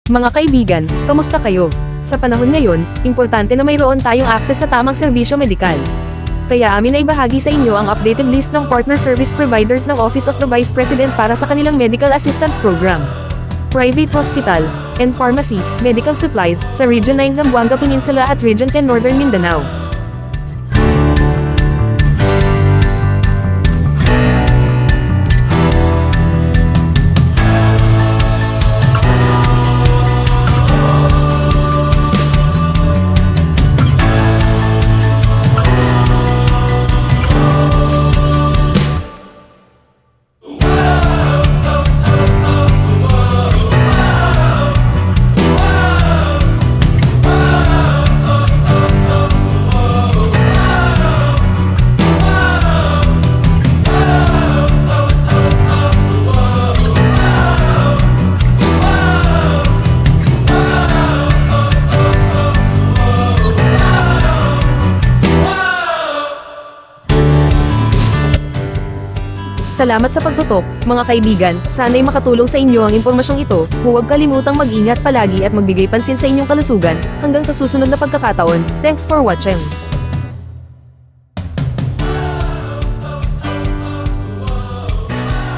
Mga kaibigan, kamusta kayo? Sa panahon ngayon, importante na mayroon tayong akses sa tamang serbisyo medikal. Kaya amin ay bahagi sa inyo ang updated list ng partner service providers ng Office of the Vice President para sa kanilang Medical Assistance Program. Private Hospital and Pharmacy, Medical Supplies, sa Region 9 Zamboanga Peninsula at Region 10 Northern Mindanao. Salamat sa pagtutok, mga kaibigan. Sana'y makatulong sa inyo ang impormasyong ito. Huwag kalimutang mag-ingat palagi at magbigay pansin sa inyong kalusugan. Hanggang sa susunod na pagkakataon. Thanks for watching.